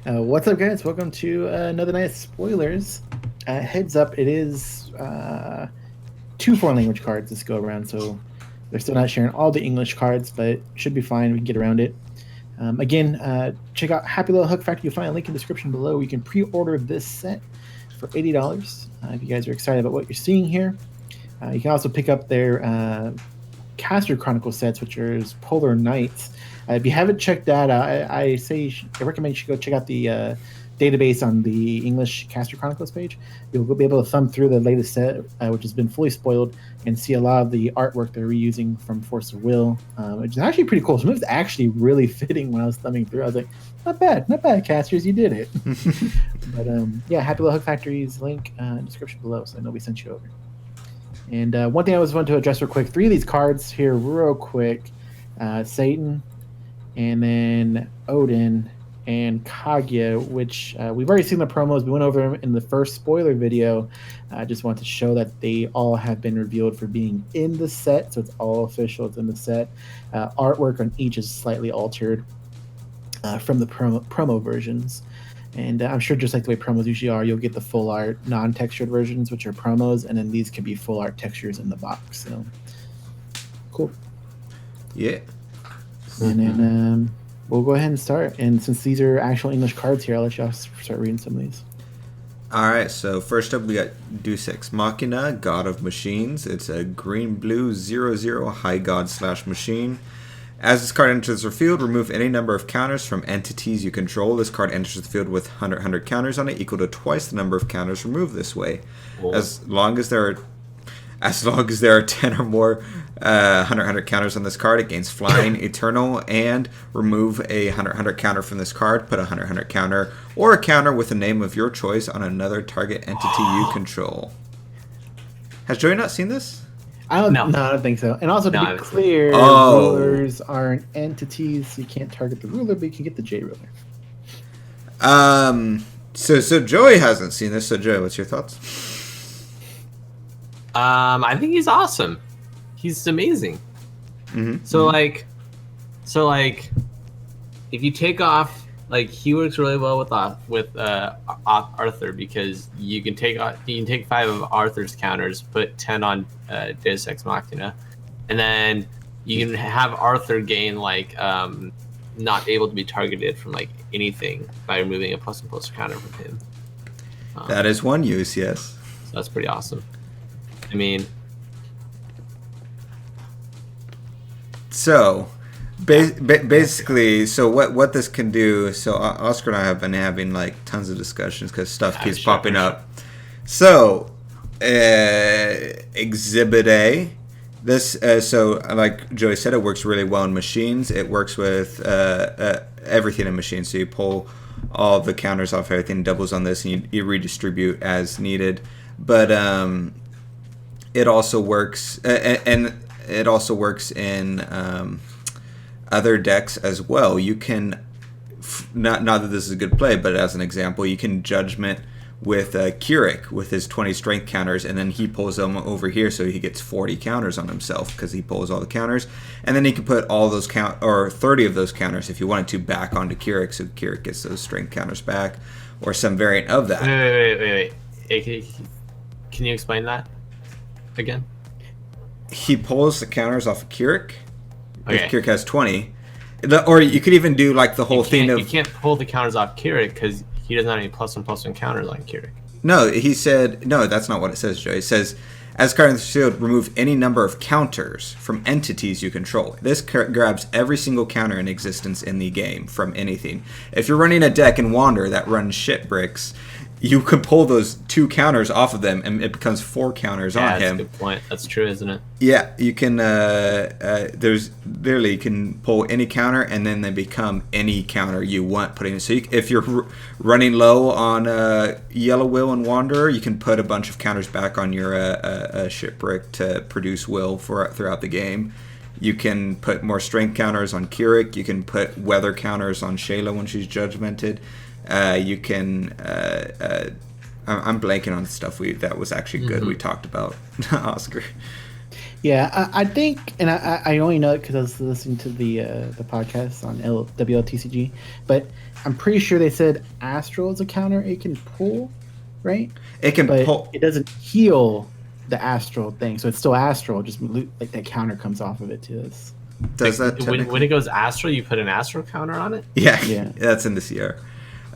What's up, guys? Welcome to another night of spoilers. Heads up, it is two foreign language cards this go around, so they're still not sharing all the English cards, but it should be fine. We can get around it. Again, check out Happy Little Hook Factory. You'll find a link in the description below. You can pre-order this set for $80 if you guys are excited about what you're seeing here. You can also pick up their Caster Chronicle sets, which are Polar Knights. If you haven't checked that out, I recommend you should go check out the database on the English Caster Chronicles page. You'll be able to thumb through the latest set, which has been fully spoiled, and see a lot of the artwork they're reusing from Force of Will, which is actually pretty cool. Some of it's actually really fitting when I was thumbing through. I was like, not bad, casters, you did it. But yeah, Happy Little Hook Factory's link in the description below, so I know we sent you over. And one thing I was wanting to address real quick, 3 of these cards here real quick. Satan, and then Odin and Kaguya, which we've already seen the promos. We went over them in the first spoiler video. I just want to show that they all have been revealed for being in the set, so it's all official. It's in the set. Artwork on each is slightly altered from the promo versions. And I'm sure just like the way promos usually are, you'll get the full art non-textured versions, which are promos, and then these can be full art textures in the box. So, cool. Yeah. And then we'll go ahead and start. And since these are actual English cards here, I'll let y'all start reading some of these. All right, so first up we got Deus Ex Machina, God of Machines. It's a green-blue 0/0 high god / machine. As this card enters the field, remove any number of counters from entities you control. This card enters the field with 100 counters on it, equal to twice the number of counters removed this way. Cool. As long as there are 10 or more 100 counters on this card, it gains Flying, Eternal, and remove a 100 counter from this card. Put a 100 counter or a counter with the name of your choice on another target entity you control. Has Joey not seen this? I don't think so. And also, to be clear, rulers aren't entities. So you can't target the ruler, but you can get the J ruler. So Joey hasn't seen this. So Joey, what's your thoughts? I think he's awesome. He's amazing. Mm-hmm. So if you take off, he works really well with Arthur, because you can take 5 of Arthur's counters, put 10 on Deus Ex Machina, and then you can have Arthur gain not able to be targeted from anything by removing a +1/+1 counter from him. That is one use, yes. So that's pretty awesome. I mean, so basically, so what this can do. So Oscar and I have been having tons of discussions because stuff keeps popping up. So Exhibit A, this so like Joey said, it works really well in machines. It works with everything in machines. So you pull all the counters off everything, doubles on this, and you redistribute as needed. But it also works, and it also works in other decks as well. You can, not that this is a good play, but as an example, you can Judgment with Keurig with his 20 strength counters, and then he pulls them over here, so he gets 40 counters on himself because he pulls all the counters, and then he can put all those 30 of those counters if you wanted to back onto Keurig, so Keurig gets those strength counters back, or some variant of that. Wait. Can you explain that again? He pulls the counters off of Keurig. Okay. If Keurig has 20. Or you could even do the whole thing of... You can't pull the counters off Keurig because he doesn't have any +1/+1 counters on Keurig. No, he said... No, that's not what it says, Joe. It says, as card in the field, remove any number of counters from entities you control. This grabs every single counter in existence in the game from anything. If you're running a deck in Wander that runs shit bricks, you can pull those 2 counters off of them, and it becomes 4 counters on him. That's a good point. That's true, isn't it? Yeah, you can. There's literally, you can pull any counter, and then they become any counter you want putting. So if you're running low on Yellow Will and Wanderer, you can put a bunch of counters back on your Shipwreck to produce Will throughout the game. You can put more strength counters on Keurig. You can put weather counters on Shayla when she's judgmented. You can. I'm blanking on stuff that was actually good. We talked about Oscar. Yeah, I think, and I only know it because I was listening to the podcast on WLTCG, but I'm pretty sure they said Astral is a counter it can pull, right? It can But pull. it doesn't heal the Astral thing, so it's still Astral. Just like that counter comes off of it to us. Does that when it goes Astral, you put an Astral counter on it? Yeah. That's in the CR.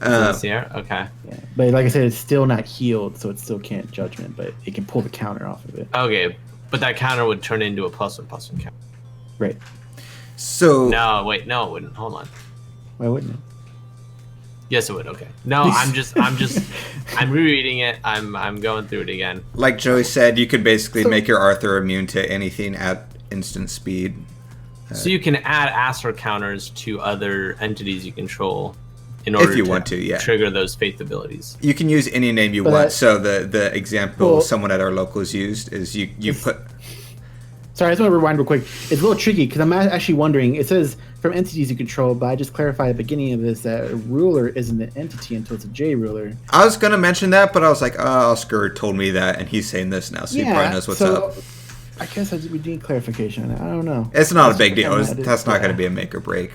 Okay. Yeah, but like I said, it's still not healed, so it still can't Judgment, but it can pull the counter off of it. Okay, but that counter would turn into a +1/+1 counter. Right. So No, wait, no, it wouldn't. Hold on. Why wouldn't it? Yes, it would. Okay. No, I'm rereading it. I'm going through it again. like Joey said, you could basically make your Arthur immune to anything at instant speed. So you can add Astral counters to other entities you control in order If you want to, yeah. trigger those faith abilities. You can use any name you But want. So the example Well- someone at our locals used is you put. Sorry, I just want to rewind real quick. It's a little tricky because I'm actually wondering. It says from entities you control, but I just clarified at the beginning of this that a ruler isn't an entity until it's a J ruler. I was gonna mention that, but I was like, oh, Oscar told me that, and he's saying this now, so he probably knows what's up. I guess we need clarification. I don't know. It's not a big deal. That's not going to be a make or break.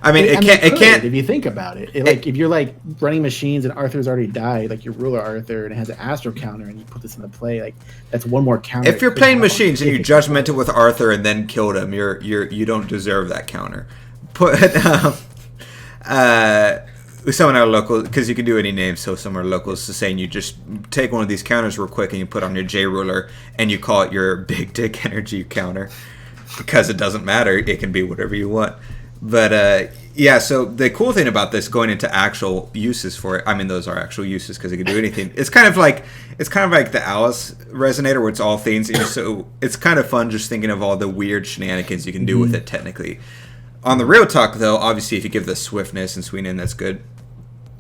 I mean, it can't. If you think about it, like if you're like running machines and Arthur's already died, like your ruler Arthur, and it has an Astro counter, and you put this into play, like that's one more counter. If you're playing machines and you judgment it with Arthur and then killed him, you don't deserve that counter. Put someone out of local, because you can do any name. So somewhere locals is saying you just take one of these counters real quick and you put on your J ruler and you call it your big dick energy counter, because it doesn't matter. It can be whatever you want. But yeah, so the cool thing about this going into actual uses for it, I mean, those are actual uses because it can do anything. It's kind of like the Alice resonator where it's all things. So it's kind of fun just thinking of all the weird shenanigans you can do with it technically. On the real talk, though, obviously if you give the swiftness and sweeten, that's good.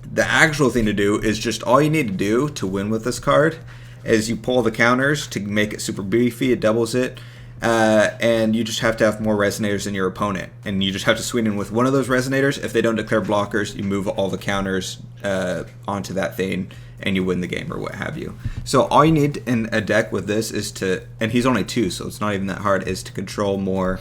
The actual thing to do is just all you need to do to win with this card is you pull the counters to make it super beefy. It doubles it. And you just have to have more resonators than your opponent. And you just have to sweeten with one of those resonators. If they don't declare blockers, you move all the counters onto that thing and you win the game or what have you. So all you need in a deck with this is to, and he's only 2, so it's not even that hard, is to control more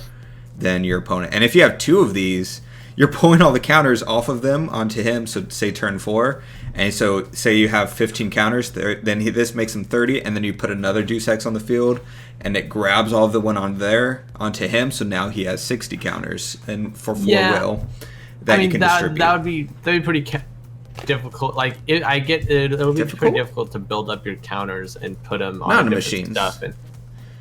than your opponent. And if you have 2 of these, you're pulling all the counters off of them onto him, so say turn 4. And so say you have 15 counters, then this makes him 30, and then you put another Deus Ex on the field, and it grabs all of the one on there onto him, so now he has 60 counters and for 4 will that you can distribute. That'd be pretty difficult. Like I get it would be pretty difficult to build up your counters and put them on different stuff,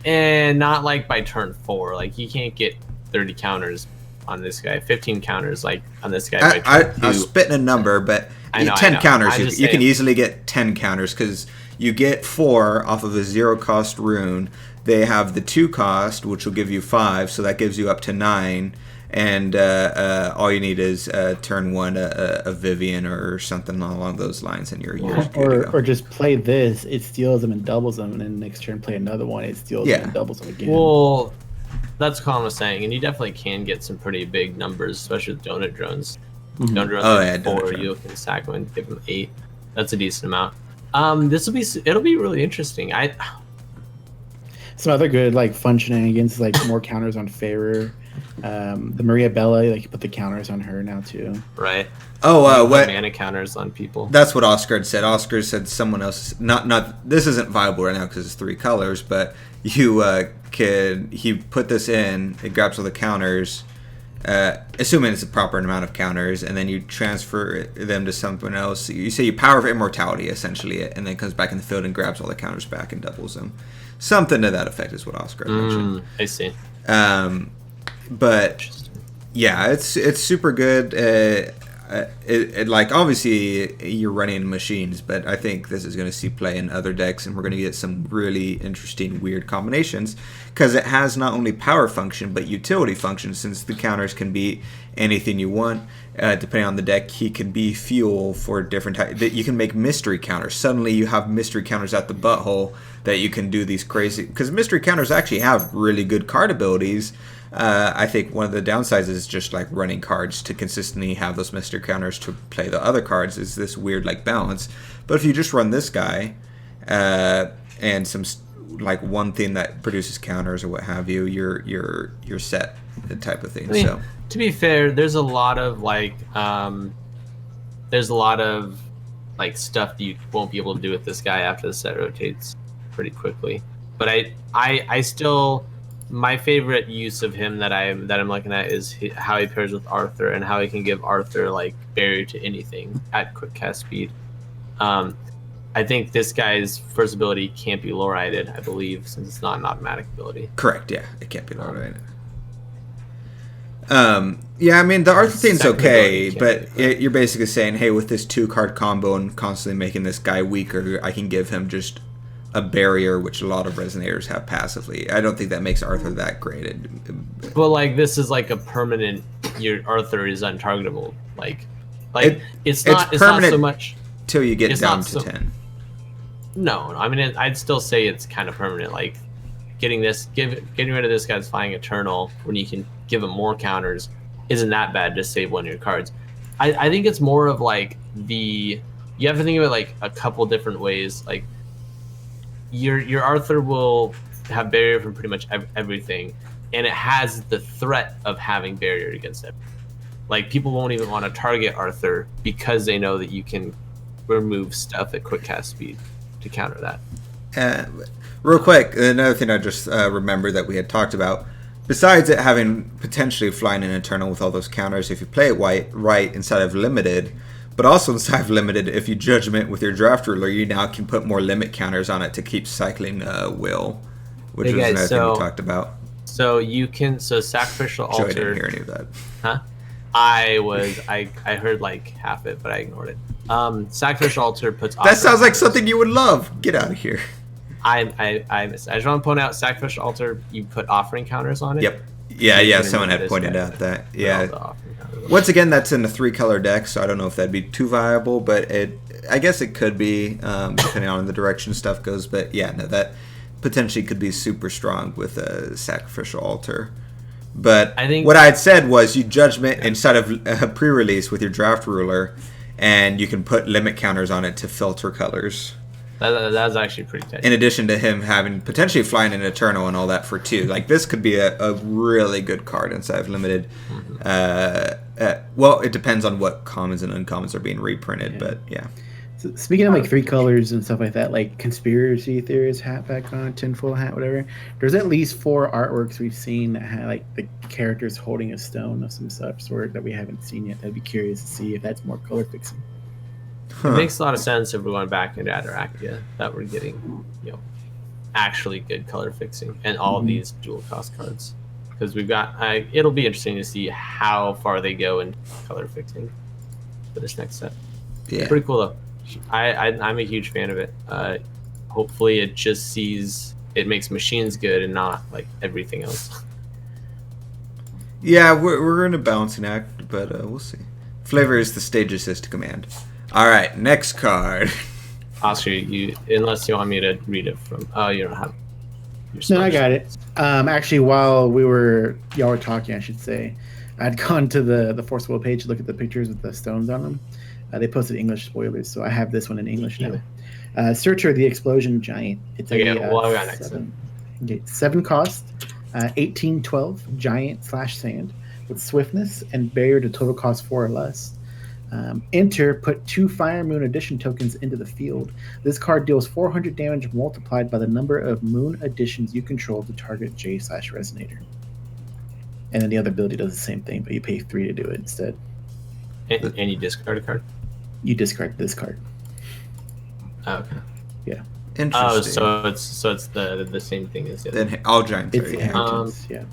and not like by turn 4. Like you can't get 30 counters on this guy, 15 counters like on this guy. I was spitting a number, but 10 counters. You can easily get 10 counters because you get 4 off of a 0 cost rune. They have the 2 cost, which will give you 5, so that gives you up to 9. And all you need is turn 1 a Vivian or something along those lines, and you're good to go. Or just play this. It steals them and doubles them, and then next turn play another one. It steals them and doubles them again. Well, that's what Colin was saying, and you definitely can get some pretty big numbers, especially with donut drones. Donut drones 4, you can sack them and give them 8. That's a decent amount. It'll be really interesting. Some other good like fun shenanigans, like more counters on Fairer. The Maria Bella, like you put the counters on her now too. Right. Oh, what mana counters on people? That's what Oscar had said. Oscar said someone else. Not. This isn't viable right now because it's 3 colors. But you he put this in. It grabs all the counters, assuming it's a proper amount of counters, and then you transfer them to someone else. You say you power of immortality essentially, and then it comes back in the field and grabs all the counters back and doubles them. Something to that effect is what Oscar mentioned. I see. But yeah, it's super good. Like obviously you're running machines, but I think this is going to see play in other decks, and we're going to get some really interesting weird combinations because it has not only power function but utility function. Since the counters can be anything you want, depending on the deck, he can be fuel for different types. You can make mystery counters. Suddenly you have mystery counters at the butthole that you can do these crazy, because mystery counters actually have really good card abilities. I think one of the downsides is just like running cards to consistently have those mystery counters to play the other cards is this weird like balance. But if you just run this guy and some like one thing that produces counters or what have you, you're set type of thing. I mean, so to be fair, there's a lot of stuff that you won't be able to do with this guy after the set rotates pretty quickly. But I still, my favorite use of him that I'm looking at is how he pairs with Arthur and how he can give Arthur like barrier to anything at quick cast speed. I think this guy's first ability can't be low righted, I believe, since it's not an automatic ability. Correct, yeah, it can't be low righted. Yeah, I mean the Arthur thing's okay, but you're basically saying, hey, with this 2-card combo and constantly making this guy weaker, I can give him just a barrier, which a lot of resonators have passively. I don't think that makes Arthur that great. Well, like this is like a permanent. Your Arthur is untargetable. It's not so much till you get down to 10. No, I mean I'd still say it's kind of permanent. Like getting rid of this guy's flying eternal when you can give him more counters isn't that bad to save one of your cards. I think it's more of like you have to think of it like a couple different ways. Like your Arthur will have barrier from pretty much everything, and it has the threat of having barrier against it. Like people won't even want to target Arthur because they know that you can remove stuff at quick cast speed to counter that. Real quick, another thing I just remembered that we had talked about, besides it having potentially flying in Eternal with all those counters, if you play it right inside of Limited, but also inside of Limited, if you Judgment with your Draft Ruler, you now can put more limit counters on it to keep cycling Will, which was another thing we talked about. So you can, Sacrificial Altar. I didn't hear any of that. Huh? I heard like half it, but I ignored it. Sacrificial Altar puts. That sounds like something you would love. Get out of here. I missed. I just want to point out Sacrificial Altar. You put offering counters on it. Yep. Yeah. Someone had pointed out that. Yeah. Once again, that's in a 3-color deck, so I don't know if that'd be too viable, but I guess it could be, depending on the direction stuff goes. But yeah, no, that potentially could be super strong with a Sacrificial Altar. But I think what I had said was you Judgment inside of a pre-release with your Draft Ruler, and you can put limit counters on it to filter colors. That's actually pretty tight. In addition to him having potentially flying in Eternal and all that for 2. Like, this could be a really good card inside of Limited. Well, it depends on what commons and uncommons are being reprinted, but yeah. So speaking of like 3 colors and stuff like that, like conspiracy theories, hat back on, tinfoil hat, whatever, there's at least 4 artworks we've seen that have like the characters holding a stone of some such sort that we haven't seen yet. I'd be curious to see if that's more color fixing. It makes a lot of sense if we're going back into Ataraxia that we're getting, actually good color fixing and all of these dual cost cards, because we've got. It'll be interesting to see how far they go in color fixing for this next set. Yeah, pretty cool though. I'm a huge fan of it. Hopefully, it makes machines good and not like everything else. Yeah, we're in a balancing act, but we'll see. Flavor is the stage assist command. All right, next card. Oscar, unless you want me to read it from. Oh, you don't have. No, I got it. Actually, while y'all were talking, I should say, I'd gone to the Force World page to look at the pictures with the stones on them. They posted English spoilers, so I have this one in English now. Searcher, the Explosion Giant. It's we got next 7 cost, 18/12 giant/sand with swiftness and barrier to total cost 4 or less. Enter, put 2 Fire Moon Edition tokens into the field. This card deals 400 damage multiplied by the number of Moon Editions you control to target J/Resonator. And then the other ability does the same thing, but you pay 3 to do it instead. And you discard a card? You discard this card. Oh, okay. Yeah. Interesting. Oh, so it's the same thing as the other. Then all giants it's are inheritance, yeah.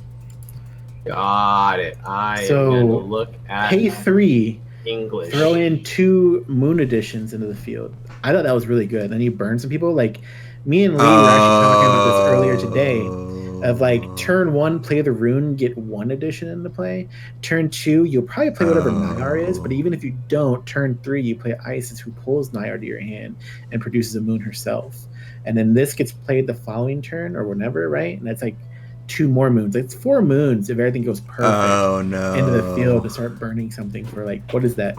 Got it. I am going to look at pay 3. English. Throw in 2 Moon Editions into the field. I thought that was really good. Then you burn some people. Like me and Lee were actually talking about this earlier today. Of like turn 1, play the rune, get 1 edition into play. Turn 2, you'll probably play whatever Nyar is, but even if you don't, turn 3, you play Isis, who pulls Nyar to your hand and produces a moon herself. And then this gets played the following turn or whenever, right? And that's like 2 more moons. It's 4 moons if everything goes perfect into the field to start burning something for like, what is that?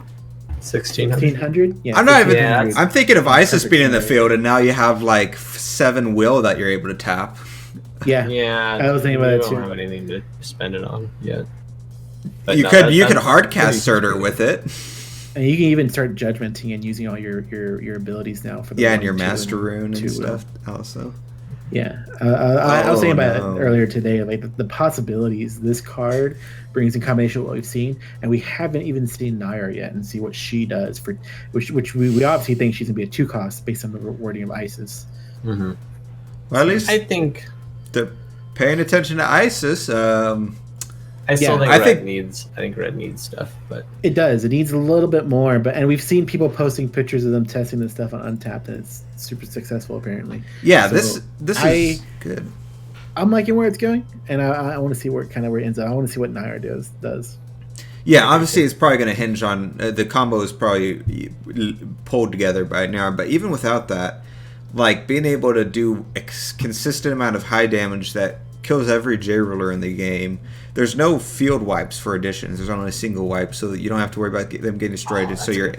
1600. 1600. Yeah, I'm not even. 1600. I'm thinking of Isis being in the Right. field, and now you have like 7 will that you're able to tap. Yeah, Yeah, I was thinking about we it don't too. have anything to spend it on yet. But You no, could that's hard pretty cast Surtur good. with it. And you can even start judgmenting and using all your abilities now for the Yeah, one, and your two, master rune two and will. stuff also. Yeah, I was thinking about no. it earlier today. Like the possibilities this card brings in combination with what we've seen, and we haven't even seen Nair yet, and see what she does for which we obviously think she's gonna be a 2-cost based on the wording of Isis. Mm-hmm. Well, at least I think they're paying attention to Isis. I still Yeah, think red needs stuff, but It does. It needs a little bit more, and we've seen people posting pictures of them testing this stuff on Untapped, and it's super successful apparently. Yeah, So this is good. I'm liking where it's going, and I want to see where it ends up. I want to see what Nair does. Yeah, obviously it's probably going to hinge on the combo is probably pulled together by Nair, but even without that, like being able to do consistent amount of high damage that kills every J ruler in the game. There's no field wipes for additions. There's only a single wipe, so that you don't have to worry about them getting destroyed. So you're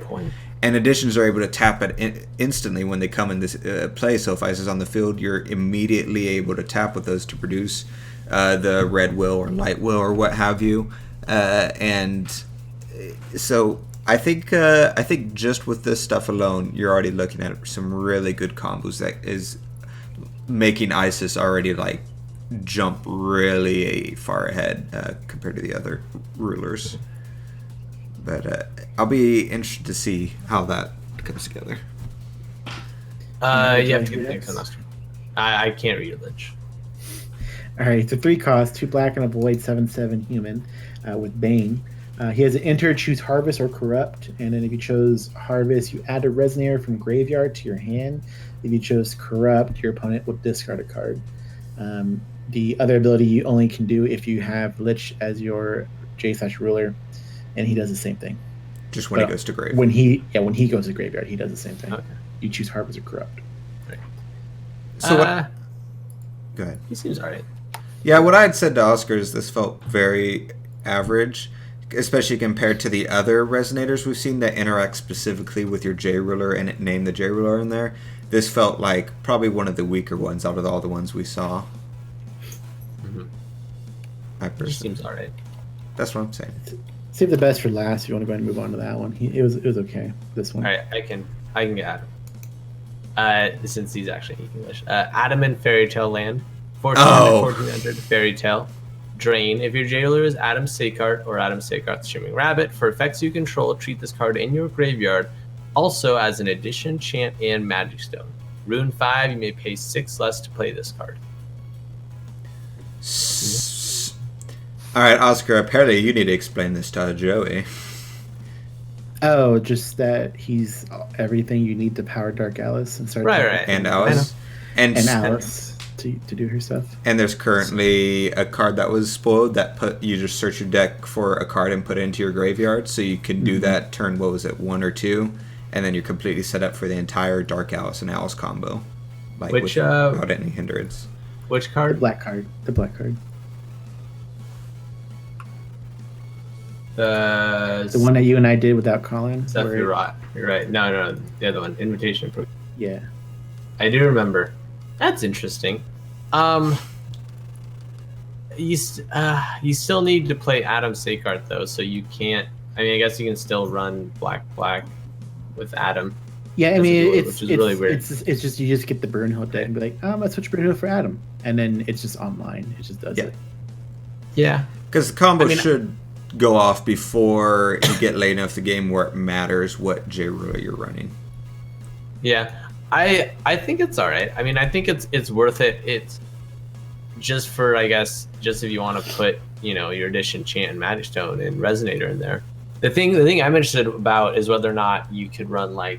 and additions are able to tap it instantly when they come in this play. So if Ice is on the field, you're immediately able to tap with those to produce the red will or light will or what have you. And so I think just with this stuff alone, you're already looking at some really good combos that is making Isis already like jump really far ahead compared to the other rulers. But I'll be interested to see how that comes together. you have to get things on us. I can't read a Lich. All right, so 3 costs, 2 black and a void, 7/7 human with Bane. He has an enter, choose Harvest or Corrupt, and then if you chose Harvest, you add a Resonator from graveyard to your hand. If you chose Corrupt, your opponent will discard a card. The other ability you only can do if you have Lich as your J/ruler, and he does the same thing. Just when he goes to grave. When he goes to graveyard, he does the same thing. Okay. You choose Harvest or Corrupt. Right. So what? Go ahead. He seems alright. Yeah, what I had said to Oscar is this felt very average, especially compared to the other resonators we've seen that interact specifically with your J ruler and name the J ruler in there. This felt like probably one of the weaker ones out of all the ones we saw. I He personally, seems alright. that's what I'm saying. Save the best for last. If you want to go ahead and move on to that one. It was okay. This one. Alright, I can get Adam. Since he's actually English. Adam and Fairy Tale Land. 1400 Fairy Tale. Drain. If your jailer is Adam Sakart or Adam Sakart's Shimmering Rabbit, for effects you control, treat this card in your graveyard also as an addition, chant, and magic stone. Rune 5, you may pay 6 less to play this card. All right, Oscar, apparently you need to explain this to Joey. Oh, just that he's everything you need to power Dark Alice and start. Right. And Alice. And Alice to do her stuff. And there's currently a card that was spoiled that you just search your deck for a card and put it into your graveyard, so you can do that turn, 1 or 2, and then you're completely set up for the entire Dark Alice and Alice combo. Like without any hindrance. Which card? The black card. The one that you and I did without Colin. You're right. No, the other one. Invitation. Yeah. I do remember. That's interesting. You still need to play Adam Sakart though, so you can't. I mean, I guess you can still run black with Adam. Yeah, I mean, which is really weird. It's just you just get the Burnhill deck and be like, let's switch Burnhill for Adam, and then it's just online. It just does it. Yeah, because the combo should go off before you get late enough the game where it matters what J ruler you're running. Yeah. I think it's all right. I mean, I think it's worth it. It's just for, I guess, just if you want to put, your addition, chant, and magic stone and resonator in there. The thing I'm interested about is whether or not you could run an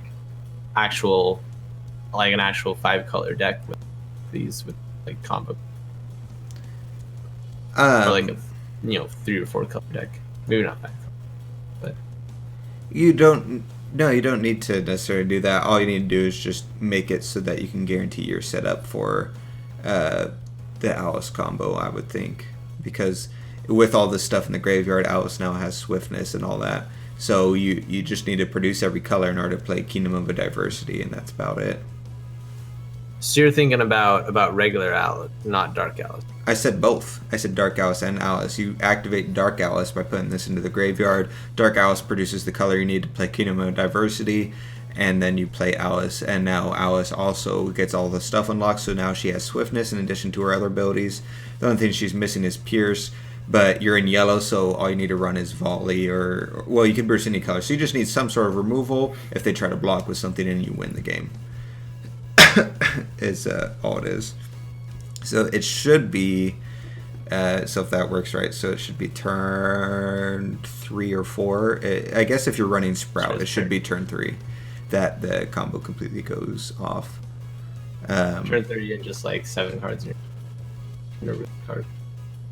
actual 5-color deck with these combo, or like a 3 or 4 color deck. Maybe not 5, but you don't. No, you don't need to necessarily do that. All you need to do is just make it so that you can guarantee you're set up for the Alice combo, I would think. Because with all this stuff in the graveyard, Alice now has swiftness and all that. So you just need to produce every color in order to play Kingdom of a Diversity, and that's about it. So you're thinking about regular Alice, not Dark Alice. I said both. I said Dark Alice and Alice. You activate Dark Alice by putting this into the graveyard. Dark Alice produces the color you need to play Kingdom of Diversity, and then you play Alice. And now Alice also gets all the stuff unlocked, so now she has Swiftness in addition to her other abilities. The only thing she's missing is Pierce, but you're in yellow, so all you need to run is Volley, or well, you can burst any color. So you just need some sort of removal if they try to block with something, and you win the game. Is all it is. So it should be, so if that works right, so it should be turn 3 or 4. I guess if you're running Sprout, it should be turn 3 that the combo completely goes off. Turn 3 and just like 7 cards in your card.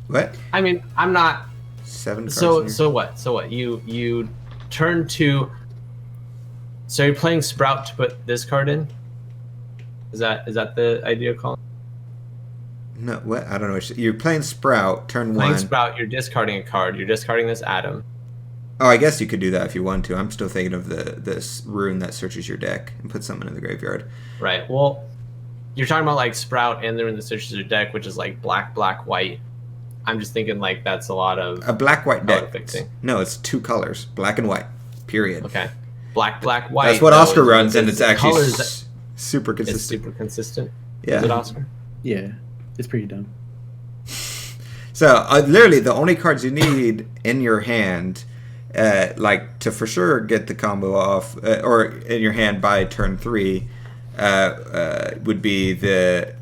What? I mean, I'm not. 7 cards. So what? You turn 2. So you're playing Sprout to put this card in. Is that the idea, Colin? No, what? I don't know. You're playing Sprout, turn 1. Playing Sprout, you're discarding a card. You're discarding this Atom. Oh, I guess you could do that if you want to. I'm still thinking of this rune that searches your deck and puts something in the graveyard. Right. Well, you're talking about like Sprout and the rune that searches your deck, which is like black, white. I'm just thinking like that's a lot of a black-white deck. Fixing. No, it's 2 colors, black and white. Period. Okay. Black, white. That's what Oscar runs, and it's actually super It's consistent. super consistent. Yeah. Is it Oscar? Yeah, it's pretty dumb. So literally, the only cards you need in your hand, like to for sure get the combo off, or in your hand by turn 3, would be the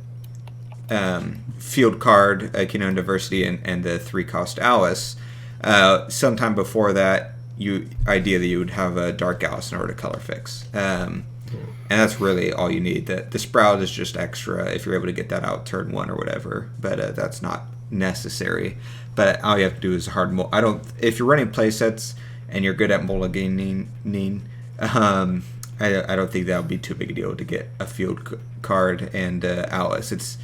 field card, Kingdom of Diversity, and the 3-cost Alice. Sometime before that, ideally you would have a Dark Alice in order to color fix. And that's really all you need. The Sprout is just extra if you're able to get that out turn 1 or whatever, but that's not necessary. But all you have to do is hard if you're running play sets and you're good at mulliganing, I don't think that would be too big a deal to get a field card and Alice. It's,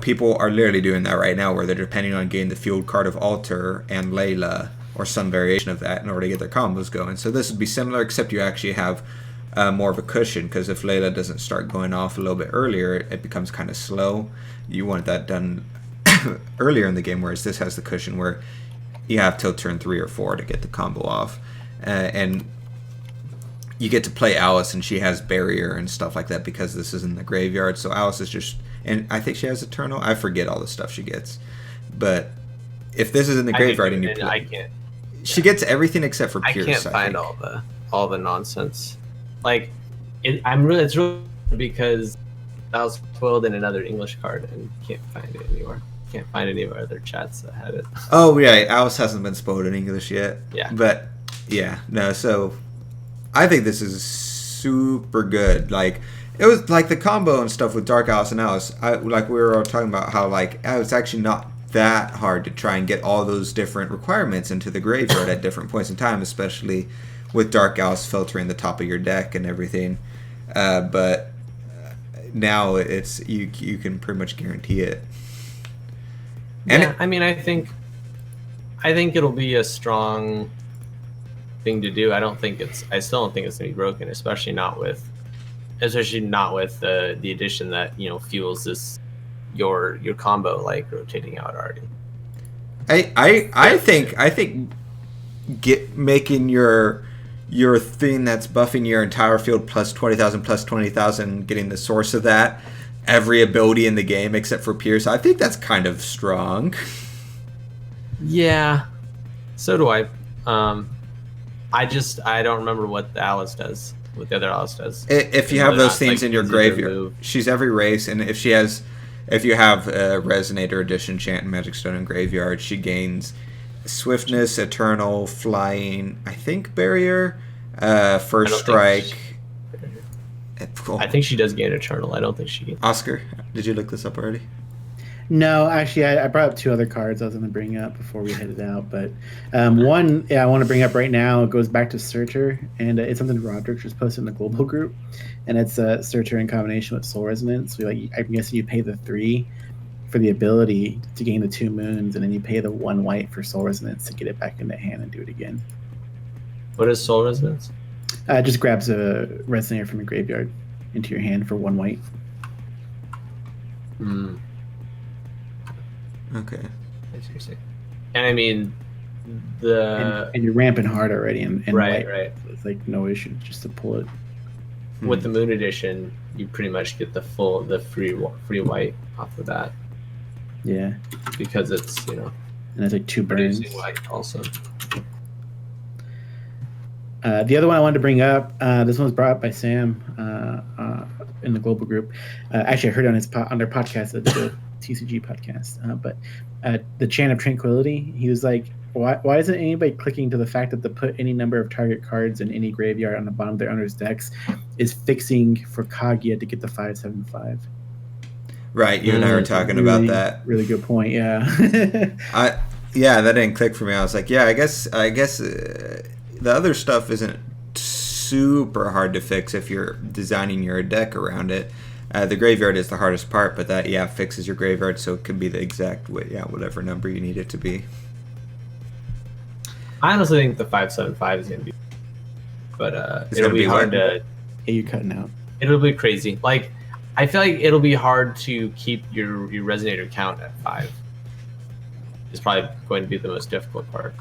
people are literally doing that right now where they're depending on getting the field card of Alter and Layla or some variation of that in order to get their combos going. So this would be similar, except you actually have more of a cushion, because if Layla doesn't start going off a little bit earlier, it becomes kind of slow. You want that done earlier in the game, whereas this has the cushion where you have till turn 3 or 4 to get the combo off. And you get to play Alice, and she has barrier and stuff like that because this is in the graveyard. So Alice is just, and I think she has Eternal. I forget all the stuff she gets. But if this is in the graveyard and you play, I can't. She gets everything except for Pierce. I can't find all the nonsense. Like, it's really because I was spoiled in another English card and can't find it anywhere. Can't find any of our other chats that had it. Oh yeah, Alice hasn't been spoiled in English yet. Yeah. But yeah, no. So I think this is super good. Like, it was like the combo and stuff with Dark Alice and Alice. Like we were all talking about how like it's actually not that hard to try and get all those different requirements into the graveyard at different points in time, especially with Dark Alice filtering the top of your deck and everything. But now it's you can pretty much guarantee it. And yeah, I mean, I think it'll be a strong thing to do. I still don't think it's gonna be broken, especially not with the addition that fuels this your combo like rotating out already. I think making your thing that's buffing your entire field plus 20,000, getting the source of that, every ability in the game except for Pierce, I think that's kind of strong. Yeah, so do I. I don't remember what the Alice does. What the other Alice does. If you have those things in your graveyard, she's every race, and if you have Resonator, Edition, Chant, and Magic Stone in graveyard, she gains Swiftness, Eternal, Flying, I think Barrier, First Strike. I think she does gain Eternal. I don't think she gains. Oscar, did you look this up already? No, actually, I brought up 2 other cards I was going to bring up before we headed out. But one, I want to bring up right now. It goes back to Searcher, and it's something Roderick just posted in the global group. And it's a Searcher in combination with Soul Resonance. So I'm guessing you pay the 3 for the ability to gain the 2 moons, and then you pay the 1 white for Soul Resonance to get it back into hand and do it again. What is Soul Resonance? Just grabs a resonator from your graveyard into your hand for 1 white. Okay. And I mean, and you're ramping hard already, and right, white. right. It's like no issue just to pull it. With the Moon Edition, you pretty much get the free white off of that. Yeah. Because it's, you know, and it's like 2 burns. Producing white also. The other one I wanted to bring up, this one was brought up by Sam in the global group. Actually, I heard it on their podcast, the TCG podcast. But the Chant of Tranquility, he was like, why isn't anybody clicking to the fact that to put any number of target cards in any graveyard on the bottom of their owner's decks is fixing for Kaguya to get the 5/7/5? Right, you and I were talking about that. Really good point, yeah. Yeah, that didn't click for me. I was like, yeah, I guess the other stuff isn't super hard to fix if you're designing your deck around it. The graveyard is the hardest part, but that, fixes your graveyard so it can be the exact way, whatever number you need it to be. I honestly think the 5/7/5 is going to be, but it'll be hard to. Yeah, you're cutting out. It'll be crazy. Like, I feel like it'll be hard to keep your resonator count at 5. It's probably going to be the most difficult part.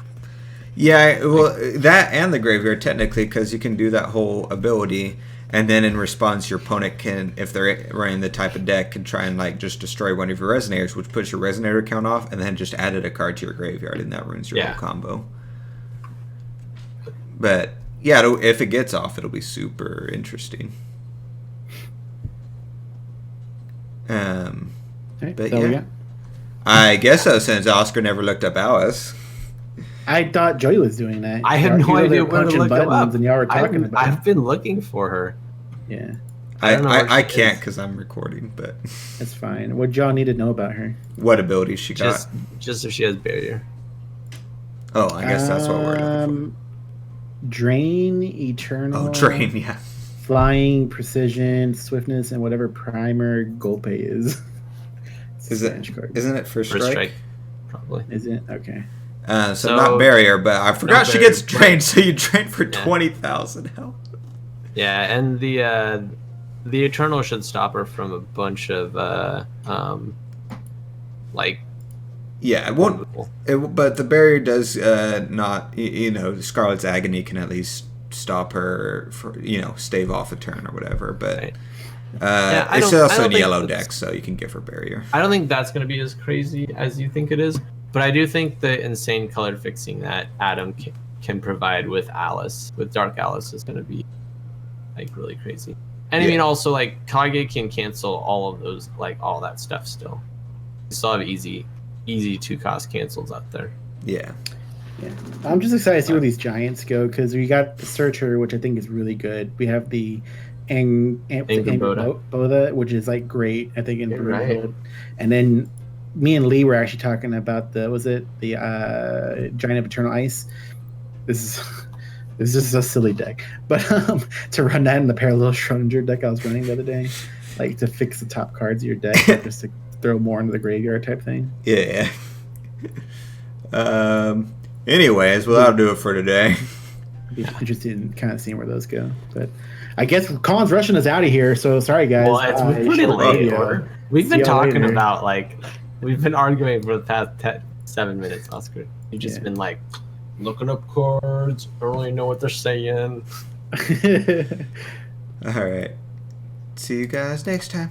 Yeah, well, that and the graveyard technically, because you can do that whole ability, and then in response, your opponent can, if they're running the type of deck, can try and like just destroy one of your resonators, which puts your resonator count off, and then just added a card to your graveyard, and that ruins your whole combo. But yeah, if it gets off, it'll be super interesting. But yeah, I guess so. Since Oscar never looked up Alice, I thought Joey was doing that. I had no idea where to look it up. And y'all were talking about. I've been looking for her. Yeah, I can't because I'm recording, but that's fine. What y'all need to know about her? What abilities she got? Just if she has barrier. Oh, I guess that's what we're looking for. Drain, Eternal. Oh, Drain, yeah. Flying, Precision, Swiftness, and whatever Primer Golpe is. Isn't it First Strike? Probably. Is it? Okay. So not Barrier, but I forgot she gets drained, so you drain for 20,000 health. Yeah, and the Eternal should stop her from a bunch of like. Yeah, it won't. But the barrier does not. Scarlet's Agony can at least stop her for stave off a turn or whatever. But it's also in yellow deck, so you can give her barrier. I don't think that's going to be as crazy as you think it is, but I do think the insane color fixing that Adam can provide with Dark Alice is going to be like really crazy. And I mean, also like Kage can cancel all of those, like all that stuff. Still, you still have easy 2-cost cancels out there. Yeah. I'm just excited to see where these giants go, because we got the Searcher, which I think is really good. We have the Boda, which is like great, I think, in Brutal. And then me and Lee were actually talking about the Giant of Eternal Ice. This is just a silly deck, but to run that in the Parallel Schrodinger deck I was running the other day, like to fix the top cards of your deck, just to throw more into the graveyard type thing. Yeah. Anyways, well, that'll do it for today. Be interested in kind of seeing where those go. But I guess Colin's rushing us out of here, so sorry, guys. Well, it's pretty late. We've been talking about, we've been arguing for the past 7 minutes, Oscar. You've just been, looking up cards. I don't really know what they're saying. All right. See you guys next time.